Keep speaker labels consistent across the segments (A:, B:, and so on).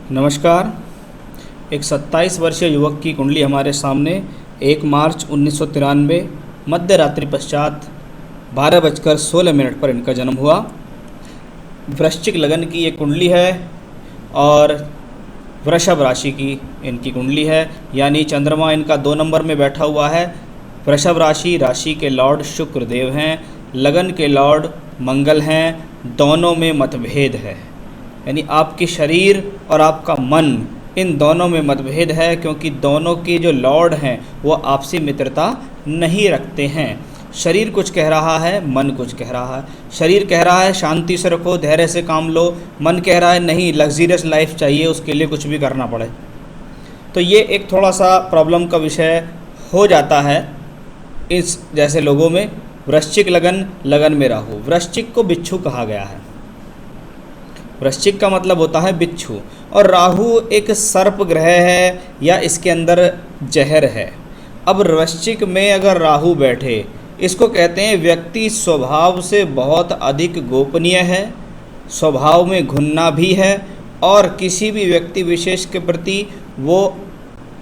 A: नमस्कार। एक 27 वर्षीय युवक की कुंडली हमारे सामने 1 मार्च 1993 मध्य रात्रि पश्चात 12:16 पर इनका जन्म हुआ। वृश्चिक लगन की ये कुंडली है और वृषभ राशि की इनकी कुंडली है, यानी चंद्रमा इनका 2 नंबर में बैठा हुआ है। वृषभ राशि के लॉर्ड शुक्र देव हैं, लगन के लॉर्ड मंगल हैं, दोनों में मतभेद है, यानी आपके शरीर और आपका मन इन दोनों में मतभेद है, क्योंकि दोनों के जो लॉर्ड हैं वो आपसी मित्रता नहीं रखते हैं। शरीर कुछ कह रहा है, मन कुछ कह रहा है। शरीर कह रहा है शांति से रखो, धैर्य से काम लो, मन कह रहा है नहीं, लग्जरियस लाइफ चाहिए, उसके लिए कुछ भी करना पड़े। तो ये एक थोड़ा सा प्रॉब्लम का विषय हो जाता है इस जैसे लोगों में। वृश्चिक लगन में राहु। वृश्चिक को बिच्छू कहा गया है। वृश्चिक का मतलब होता है बिच्छू, और राहु एक सर्प ग्रह है या इसके अंदर जहर है। अब वृश्चिक में अगर राहु बैठे, इसको कहते हैं व्यक्ति स्वभाव से बहुत अधिक गोपनीय है, स्वभाव में घुनना भी है, और किसी भी व्यक्ति विशेष के प्रति वो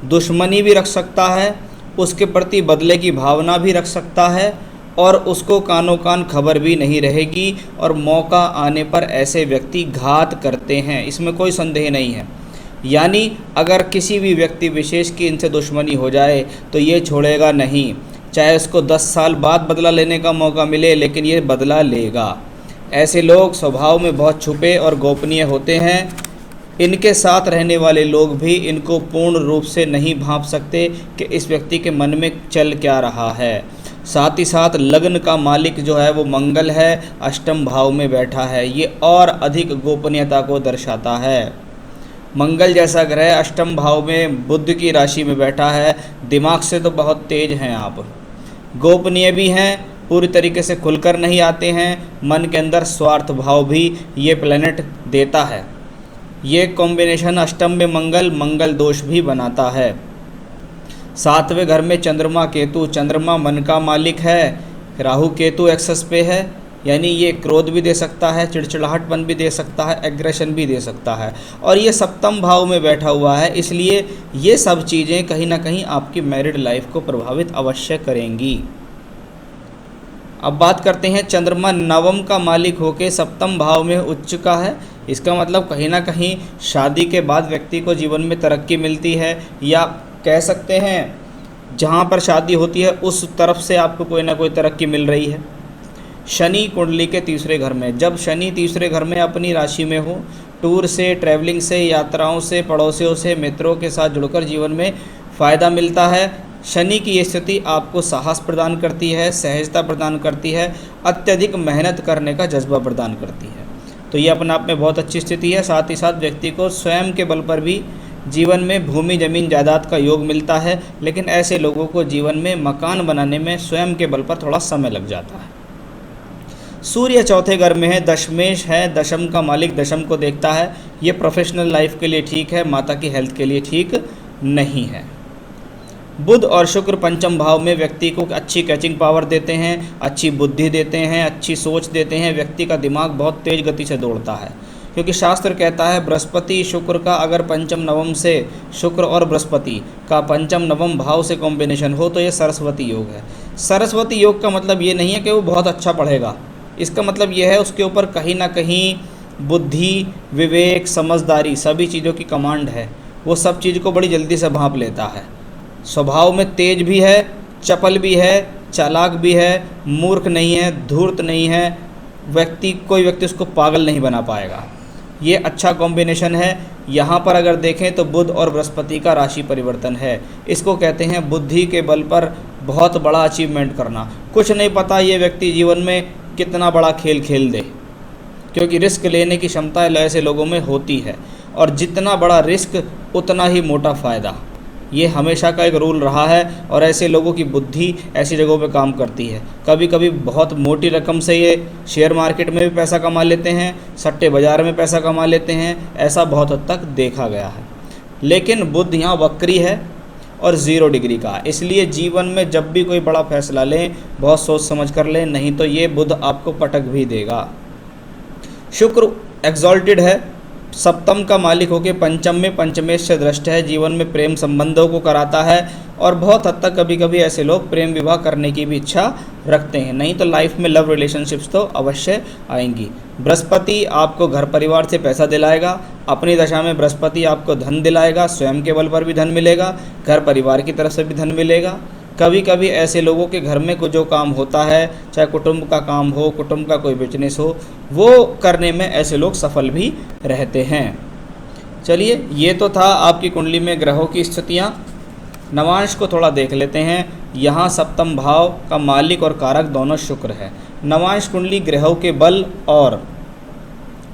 A: दुश्मनी भी रख सकता है, उसके प्रति बदले की भावना भी रख सकता है, और उसको कानों कान खबर भी नहीं रहेगी, और मौका आने पर ऐसे व्यक्ति घात करते हैं, इसमें कोई संदेह नहीं है। यानी अगर किसी भी व्यक्ति विशेष की इनसे दुश्मनी हो जाए तो ये छोड़ेगा नहीं, चाहे उसको 10 साल बाद बदला लेने का मौका मिले, लेकिन ये बदला लेगा। ऐसे लोग स्वभाव में बहुत छुपे और गोपनीय होते हैं। इनके साथ रहने वाले लोग भी इनको पूर्ण रूप से नहीं भांप सकते कि इस व्यक्ति के मन में चल क्या रहा है। साथ ही साथ लग्न का मालिक जो है वो मंगल है, अष्टम भाव में बैठा है, ये और अधिक गोपनीयता को दर्शाता है। मंगल जैसा ग्रह अष्टम भाव में बुध की राशि में बैठा है। दिमाग से तो बहुत तेज हैं आप, गोपनीय भी हैं, पूरी तरीके से खुलकर नहीं आते हैं। मन के अंदर स्वार्थ भाव भी ये प्लैनेट देता है। ये कॉम्बिनेशन अष्टम में मंगल दोष भी बनाता है। 7वें घर में चंद्रमा केतु। चंद्रमा मन का मालिक है, राहु केतु एक्सेस पे है, यानी ये क्रोध भी दे सकता है, चिड़चिड़ाहटपन भी दे सकता है, एग्रेशन भी दे सकता है, और ये सप्तम भाव में बैठा हुआ है। इसलिए ये सब चीज़ें कहीं ना कहीं आपकी मैरिड लाइफ को प्रभावित अवश्य करेंगी। अब बात करते हैं, चंद्रमा नवम का मालिक होकर सप्तम भाव में उच्च चुका है। इसका मतलब कहीं ना कहीं शादी के बाद व्यक्ति को जीवन में तरक्की मिलती है, या कह सकते हैं जहाँ पर शादी होती है उस तरफ से आपको कोई ना कोई तरक्की मिल रही है। शनि कुंडली के तीसरे घर में। जब शनि तीसरे घर में अपनी राशि में हो, टूर से, ट्रैवलिंग से, यात्राओं से, पड़ोसियों से, मित्रों के साथ जुड़कर जीवन में फ़ायदा मिलता है। शनि की ये स्थिति आपको साहस प्रदान करती है, सहजता प्रदान करती है, अत्यधिक मेहनत करने का जज्बा प्रदान करती है। तो ये अपने आप में बहुत अच्छी स्थिति है। साथ ही साथ व्यक्ति को स्वयं के बल पर भी जीवन में भूमि जमीन जायदाद का योग मिलता है, लेकिन ऐसे लोगों को जीवन में मकान बनाने में स्वयं के बल पर थोड़ा समय लग जाता है। सूर्य चौथे घर में है, दशमेश है, दशम का मालिक दशम को देखता है। ये प्रोफेशनल लाइफ के लिए ठीक है, माता की हेल्थ के लिए ठीक नहीं है। बुध और शुक्र पंचम भाव में व्यक्ति को अच्छी कैचिंग पावर देते हैं, अच्छी बुद्धि देते हैं, अच्छी सोच देते हैं। व्यक्ति का दिमाग बहुत तेज गति से दौड़ता है, क्योंकि शास्त्र कहता है बृहस्पति शुक्र का अगर पंचम नवम से, शुक्र और बृहस्पति का पंचम नवम भाव से कॉम्बिनेशन हो तो ये सरस्वती योग है। सरस्वती योग का मतलब ये नहीं है कि वो बहुत अच्छा पढ़ेगा, इसका मतलब ये है उसके ऊपर कहीं ना कहीं बुद्धि, विवेक, समझदारी, सभी चीज़ों की कमांड है। वो सब चीज़ को बड़ी जल्दी से भांप लेता है। स्वभाव में तेज भी है, चपल भी है, चालाक भी है, मूर्ख नहीं है, धूर्त नहीं है। कोई व्यक्ति उसको पागल नहीं बना पाएगा। ये अच्छा कॉम्बिनेशन है। यहाँ पर अगर देखें तो बुध और बृहस्पति का राशि परिवर्तन है। इसको कहते हैं बुद्धि के बल पर बहुत बड़ा अचीवमेंट करना। कुछ नहीं पता ये व्यक्ति जीवन में कितना बड़ा खेल खेल दे, क्योंकि रिस्क लेने की क्षमता ऐसे लोगों में होती है, और जितना बड़ा रिस्क उतना ही मोटा फ़ायदा। ये हमेशा का एक रूल रहा है, और ऐसे लोगों की बुद्धि ऐसी जगहों पे काम करती है। कभी कभी बहुत मोटी रकम से ये शेयर मार्केट में भी पैसा कमा लेते हैं, सट्टे बाज़ार में पैसा कमा लेते हैं, ऐसा बहुत हद तक देखा गया है। लेकिन बुध यहाँ वक्री है और 0 डिग्री का, इसलिए जीवन में जब भी कोई बड़ा फैसला लें बहुत सोच समझ कर लें, नहीं तो ये बुध आपको पटक भी देगा। शुक्र एग्जॉल्टेड है, सप्तम का मालिक होकर पंचम में पंचमेश से दृष्ट है, जीवन में प्रेम संबंधों को कराता है और बहुत हद तक कभी कभी ऐसे लोग प्रेम विवाह करने की भी इच्छा रखते हैं, नहीं तो लाइफ में लव रिलेशनशिप्स तो अवश्य आएंगी। बृहस्पति आपको घर परिवार से पैसा दिलाएगा, अपनी दशा में बृहस्पति आपको धन दिलाएगा, स्वयं के बल पर भी धन मिलेगा, घर परिवार की तरफ से भी धन मिलेगा। कभी कभी ऐसे लोगों के घर में जो काम होता है, चाहे कुटुंब का काम हो, कुटुंब का कोई बिजनेस हो, वो करने में ऐसे लोग सफल भी रहते हैं। चलिए, ये तो था आपकी कुंडली में ग्रहों की स्थितियाँ। नवांश को थोड़ा देख लेते हैं। यहाँ सप्तम भाव का मालिक और कारक दोनों शुक्र है। नवांश कुंडली ग्रहों के बल और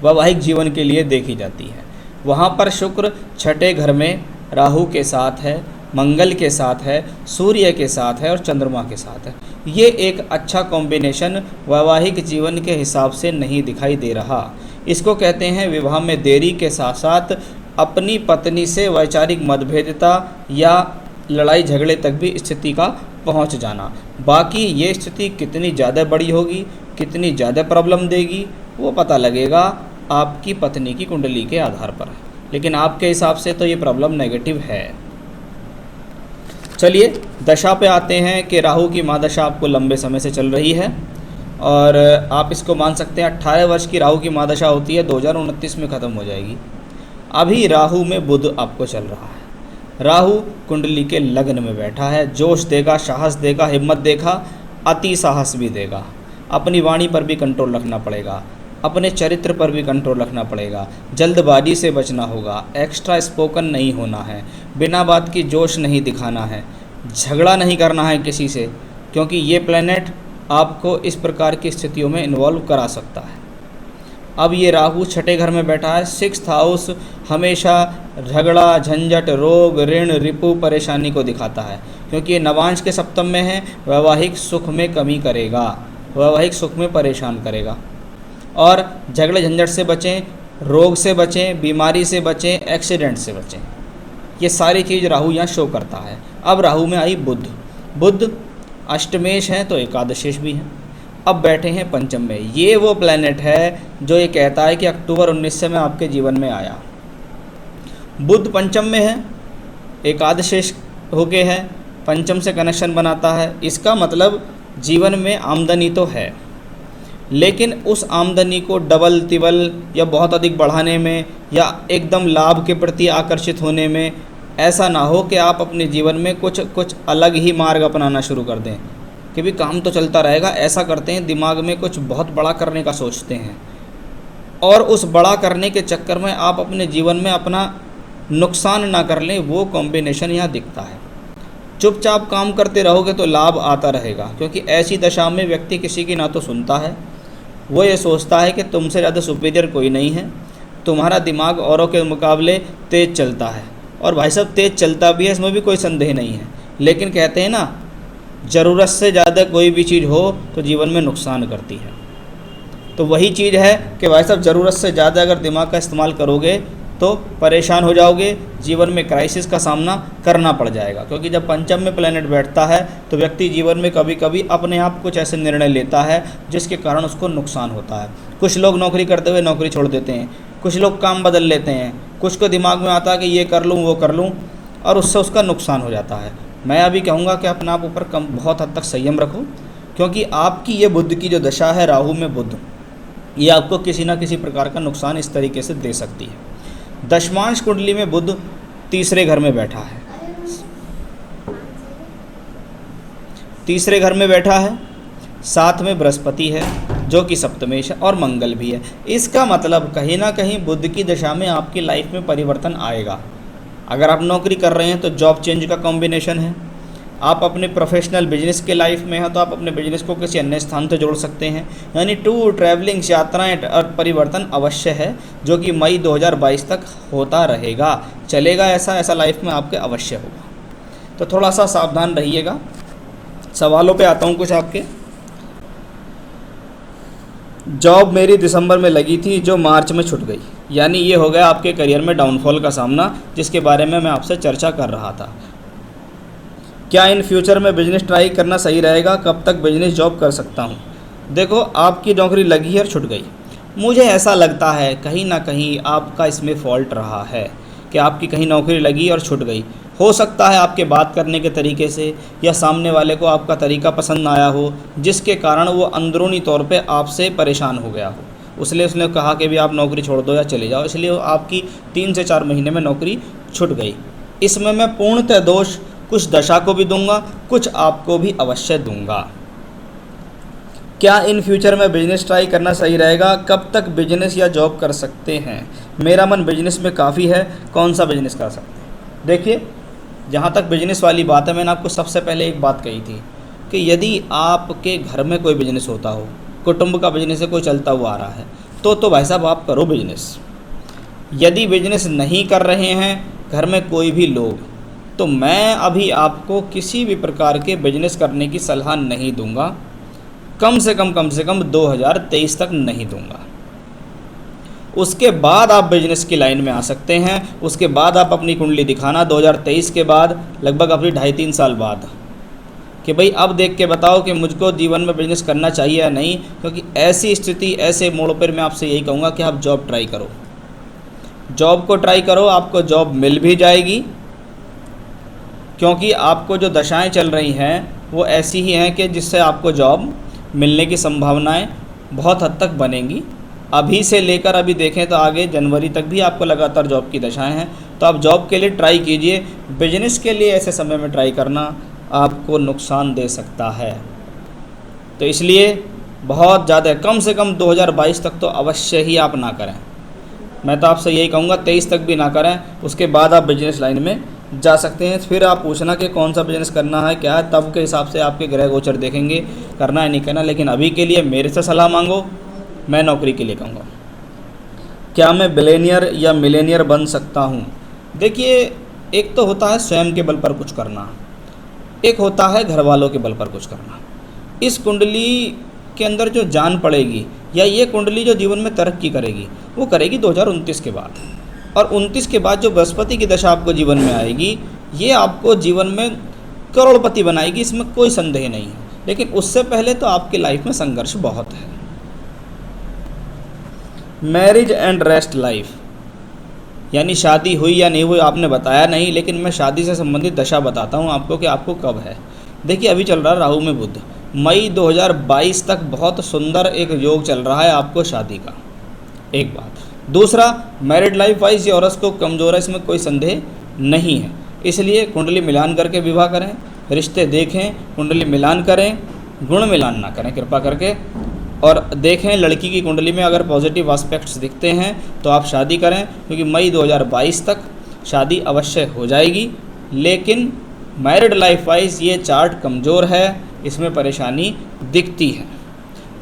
A: वैवाहिक जीवन के लिए देखी जाती है। वहाँ पर शुक्र छठे घर में राहु के साथ है, मंगल के साथ है, सूर्य के साथ है और चंद्रमा के साथ है। ये एक अच्छा कॉम्बिनेशन वैवाहिक जीवन के हिसाब से नहीं दिखाई दे रहा। इसको कहते हैं विवाह में देरी के साथ साथ अपनी पत्नी से वैचारिक मतभेदता या लड़ाई झगड़े तक भी स्थिति का पहुंच जाना। बाकी ये स्थिति कितनी ज़्यादा बड़ी होगी, कितनी ज़्यादा प्रॉब्लम देगी, वो पता लगेगा आपकी पत्नी की कुंडली के आधार पर। लेकिन आपके हिसाब से तो ये प्रॉब्लम नेगेटिव है। चलिए, दशा पे आते हैं कि राहु की महादशा आपको लंबे समय से चल रही है और आप इसको मान सकते हैं 18 वर्ष की राहु की महादशा होती है, 2029 में ख़त्म हो जाएगी। अभी राहु में बुध आपको चल रहा है। राहु कुंडली के लग्न में बैठा है, जोश देगा, साहस देगा, हिम्मत देगा, अति साहस भी देगा। अपनी वाणी पर भी कंट्रोल रखना पड़ेगा, अपने चरित्र पर भी कंट्रोल रखना पड़ेगा, जल्दबाजी से बचना होगा, एक्स्ट्रा स्पोकन नहीं होना है, बिना बात की जोश नहीं दिखाना है, झगड़ा नहीं करना है किसी से, क्योंकि ये प्लैनेट आपको इस प्रकार की स्थितियों में इन्वॉल्व करा सकता है। अब ये राहु छठे घर में बैठा है। 6th हाउस हमेशा झगड़ा, झंझट, रोग, ऋण, रिपु, परेशानी को दिखाता है, क्योंकि ये नवांश के सप्तम में है। वैवाहिक सुख में कमी करेगा, वैवाहिक सुख में परेशान करेगा। और झगड़े झंझट से बचें, रोग से बचें, बीमारी से बचें, एक्सीडेंट से बचें। ये सारी चीज़ राहु यहाँ शो करता है। अब राहु में आई बुध। बुध अष्टमेश है तो एकादशेश भी है। अब बैठे हैं पंचम में। ये वो प्लैनेट है जो ये कहता है कि अक्टूबर 19 में आपके जीवन में आया। बुध पंचम में है, एकादशेश होके है, पंचम से कनेक्शन बनाता है। इसका मतलब जीवन में आमदनी तो है, लेकिन उस आमदनी को डबल तिबल या बहुत अधिक बढ़ाने में या एकदम लाभ के प्रति आकर्षित होने में ऐसा ना हो कि आप अपने जीवन में कुछ अलग ही मार्ग अपनाना शुरू कर दें कि भी काम तो चलता रहेगा। ऐसा करते हैं, दिमाग में कुछ बहुत बड़ा करने का सोचते हैं और उस बड़ा करने के चक्कर में आप अपने जीवन में अपना नुकसान ना कर लें। वो कॉम्बिनेशन यहाँ दिखता है। चुपचाप काम करते रहोगे तो लाभ आता रहेगा, क्योंकि ऐसी दशा में व्यक्ति किसी की ना तो सुनता है, वो ये सोचता है कि तुमसे ज़्यादा सुपीरियर कोई नहीं है, तुम्हारा दिमाग औरों के मुकाबले तेज़ चलता है। और भाई साहब, तेज़ चलता भी है, इसमें भी कोई संदेह नहीं है, लेकिन कहते हैं ना, ज़रूरत से ज़्यादा कोई भी चीज़ हो तो जीवन में नुकसान करती है। तो वही चीज़ है कि भाई साहब, ज़रूरत से ज़्यादा अगर दिमाग का इस्तेमाल करोगे तो परेशान हो जाओगे, जीवन में क्राइसिस का सामना करना पड़ जाएगा। क्योंकि जब पंचम में प्लैनेट बैठता है तो व्यक्ति जीवन में कभी कभी अपने आप कुछ ऐसे निर्णय लेता है जिसके कारण उसको नुकसान होता है। कुछ लोग नौकरी करते हुए नौकरी छोड़ देते हैं, कुछ लोग काम बदल लेते हैं, कुछ को दिमाग में आता है कि ये कर लूँ वो कर लूँ, और उससे उसका नुकसान हो जाता है। मैं अभी कहूँगा कि अपने आप ऊपर बहुत हद तक संयम रखो, क्योंकि आपकी ये बुध की जो दशा है, राहु में बुध, ये आपको किसी न किसी प्रकार का नुकसान इस तरीके से दे सकती है। दशमांश कुंडली में बुध तीसरे घर में बैठा है, तीसरे घर में बैठा है, साथ में बृहस्पति है जो कि सप्तमेश है और मंगल भी है। इसका मतलब कहीं ना कहीं बुध की दशा में आपकी लाइफ में परिवर्तन आएगा। अगर आप नौकरी कर रहे हैं तो जॉब चेंज का कॉम्बिनेशन है। आप अपने प्रोफेशनल बिजनेस के लाइफ में हैं तो आप अपने बिजनेस को किसी अन्य स्थान से जोड़ सकते हैं। यानी टूर, ट्रैवलिंग, यात्राएं और परिवर्तन अवश्य है, जो कि मई 2022 तक होता रहेगा, चलेगा। ऐसा लाइफ में आपके अवश्य होगा। तो थोड़ा सा सावधान रहिएगा। सवालों पे आता हूँ कुछ आपके। जॉब मेरी दिसंबर में लगी थी जो मार्च में छूट गई, यानी ये हो गया आपके करियर में डाउनफॉल का सामना, जिसके बारे में मैं आपसे चर्चा कर रहा था। क्या इन फ्यूचर में बिजनेस ट्राई करना सही रहेगा? कब तक बिजनेस जॉब कर सकता हूँ? देखो, आपकी नौकरी लगी है और छूट गई, मुझे ऐसा लगता है कहीं ना कहीं आपका इसमें फॉल्ट रहा है कि आपकी कहीं नौकरी लगी और छूट गई। हो सकता है आपके बात करने के तरीके से या सामने वाले को आपका तरीका पसंद ना आया हो, जिसके कारण वो अंदरूनी तौर पे आपसे परेशान हो गया हो, इसलिए उसने कहा कि भी आप नौकरी छोड़ दो या चले जाओ, इसलिए आपकी 3 से 4 महीने में नौकरी छूट गई। इसमें मैं पूर्णतः दोष कुछ दशा को भी दूंगा, कुछ आपको भी अवश्य दूंगा। क्या इन फ्यूचर में बिजनेस ट्राई करना सही रहेगा? कब तक बिजनेस या जॉब कर सकते हैं? मेरा मन बिजनेस में काफ़ी है, कौन सा बिजनेस कर सकते हैं? देखिए, जहाँ तक बिजनेस वाली बात है, मैंने आपको सबसे पहले एक बात कही थी कि यदि आपके घर में कोई बिजनेस होता हो, कुटुंब का बिजनेस है, कोई चलता हुआ आ रहा है, तो भाई साहब आप करो बिजनेस। यदि बिजनेस नहीं कर रहे हैं घर में कोई भी लोग, तो मैं अभी आपको किसी भी प्रकार के बिजनेस करने की सलाह नहीं दूंगा, कम से कम 2023 तक नहीं दूंगा। उसके बाद आप बिजनेस की लाइन में आ सकते हैं। उसके बाद आप अपनी कुंडली दिखाना 2023 के बाद, लगभग अपनी 2.5-3 साल बाद, कि भाई अब देख के बताओ कि मुझको जीवन में बिजनेस करना चाहिए या नहीं। क्योंकि ऐसी स्थिति, ऐसे मोड़ पर मैं आपसे यही कहूँगा कि आप जॉब ट्राई करो, जॉब को ट्राई करो, आपको जॉब मिल भी जाएगी। क्योंकि आपको जो दशाएं चल रही हैं वो ऐसी ही हैं कि जिससे आपको जॉब मिलने की संभावनाएं बहुत हद तक बनेंगी। अभी से लेकर अभी देखें तो आगे जनवरी तक भी आपको लगातार जॉब की दशाएं हैं, तो आप जॉब के लिए ट्राई कीजिए। बिजनेस के लिए ऐसे समय में ट्राई करना आपको नुकसान दे सकता है, तो इसलिए बहुत ज़्यादा, कम से कम 2022 तक तो अवश्य ही आप ना करें। मैं तो आपसे यही कहूँगा 23 तक भी ना करें, उसके बाद आप बिजनेस लाइन में जा सकते हैं। फिर आप पूछना कि कौन सा बिजनेस करना है, क्या है, तब के हिसाब से आपके ग्रह गोचर देखेंगे करना है नहीं करना। लेकिन अभी के लिए मेरे से सलाह मांगो, मैं नौकरी के लिए कहूँगा। क्या मैं बिलियनियर या मिलेनियर बन सकता हूँ? देखिए, एक तो होता है स्वयं के बल पर कुछ करना, एक होता है घर वालों के बल पर कुछ करना। इस कुंडली के अंदर जो जान पड़ेगी, या ये कुंडली जो जीवन में तरक्की करेगी, वो करेगी 2029 के बाद। और 29 के बाद जो बृहस्पति की दशा आपको जीवन में आएगी, ये आपको जीवन में करोड़पति बनाएगी, इसमें कोई संदेह नहीं है। लेकिन उससे पहले तो आपकी लाइफ में संघर्ष बहुत है। मैरिज एंड रेस्ट लाइफ, यानी शादी हुई या नहीं हुई आपने बताया नहीं, लेकिन मैं शादी से संबंधित दशा बताता हूँ आपको कि आपको कब है। देखिए, अभी चल रहा है राहु में बुध, मई 2022 तक बहुत सुंदर एक योग चल रहा है आपको शादी का, एक बात। दूसरा, मैरिड लाइफ वाइज ये हॉरोस्कोप कमज़ोर है, इसमें कोई संदेह नहीं है। इसलिए कुंडली मिलान करके विवाह करें, रिश्ते देखें, कुंडली मिलान करें, गुण मिलान ना करें कृपा करके, और देखें लड़की की कुंडली में अगर पॉजिटिव एस्पेक्ट्स दिखते हैं तो आप शादी करें, क्योंकि मई 2022 तक शादी अवश्य हो जाएगी। लेकिन मैरिड लाइफ वाइज ये चार्ट कमज़ोर है, इसमें परेशानी दिखती है।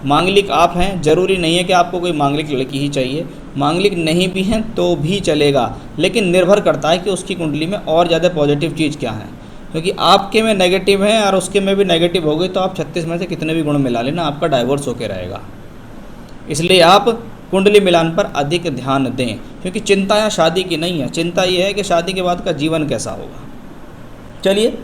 A: मांगलिक आप हैं, ज़रूरी नहीं है कि आपको कोई मांगलिक लड़की ही चाहिए, मांगलिक नहीं भी हैं तो भी चलेगा, लेकिन निर्भर करता है कि उसकी कुंडली में और ज़्यादा पॉजिटिव चीज़ क्या है। क्योंकि आपके में नेगेटिव है और उसके में भी नेगेटिव हो गई तो आप 36 में से कितने भी गुण मिला लेना, आपका डाइवोर्स होके रहेगा। इसलिए आप कुंडली मिलान पर अधिक ध्यान दें, क्योंकि चिंता यहाँ शादी की नहीं है, चिंता ये है कि शादी के बाद का जीवन कैसा होगा। चलिए,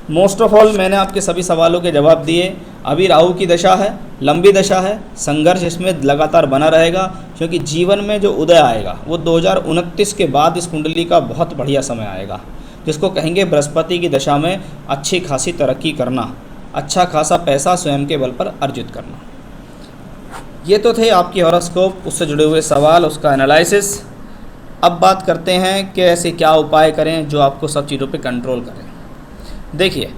A: मोस्ट ऑफ ऑल मैंने आपके सभी सवालों के जवाब दिए। अभी राहु की दशा है, लंबी दशा है, संघर्ष इसमें लगातार बना रहेगा, क्योंकि जीवन में जो उदय आएगा वो 2029 के बाद इस कुंडली का बहुत बढ़िया समय आएगा, जिसको कहेंगे बृहस्पति की दशा में अच्छी खासी तरक्की करना, अच्छा खासा पैसा स्वयं के बल पर अर्जित करना। ये तो थे आपकी हॉरोस्कोप, उससे जुड़े हुए सवाल, उसका एनालिसिस। अब बात करते हैं कि ऐसे क्या उपाय करें जो आपको सब चीज़ों पे कंट्रोल करें। देखिए,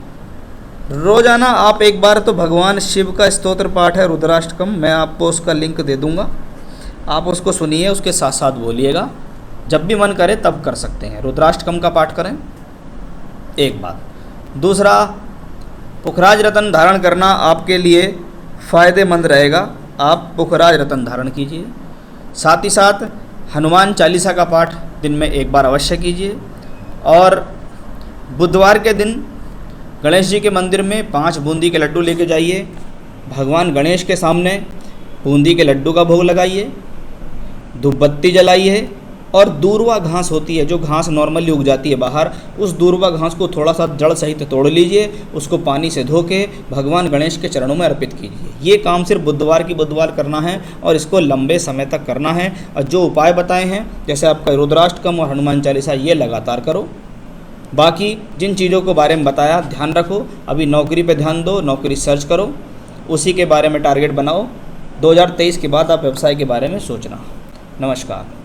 A: रोज़ाना आप एक बार तो भगवान शिव का स्तोत्र पाठ है रुद्राष्टकम, मैं आपको उसका लिंक दे दूंगा, आप उसको सुनिए, उसके साथ साथ बोलिएगा। जब भी मन करे तब कर सकते हैं, रुद्राष्टकम का पाठ करें, एक बात। दूसरा, पुखराज रतन धारण करना आपके लिए फ़ायदेमंद रहेगा, आप पुखराज रतन धारण कीजिए। साथ ही साथ हनुमान चालीसा का पाठ दिन में एक बार अवश्य कीजिए। और बुधवार के दिन गणेश जी के मंदिर में 5 बूंदी के लड्डू लेके जाइए, भगवान गणेश के सामने बूंदी के लड्डू का भोग लगाइए, धूप बत्ती जलाइए, और दूर्वा घास होती है, जो घास नॉर्मली उग जाती है बाहर, उस दूर्वा घास को थोड़ा सा जड़ सहित तोड़ लीजिए, उसको पानी से धो के भगवान गणेश के चरणों में अर्पित कीजिए। ये काम सिर्फ बुधवार करना है और इसको लंबे समय तक करना है। और जो उपाय बताए हैं, जैसे आपका रुद्राष्टकम और हनुमान चालीसा, ये लगातार करो। बाकी जिन चीज़ों के बारे में बताया ध्यान रखो। अभी नौकरी पे ध्यान दो, नौकरी सर्च करो, उसी के बारे में टारगेट बनाओ। 2023 के बाद आप व्यवसाय के बारे में सोचना। नमस्कार।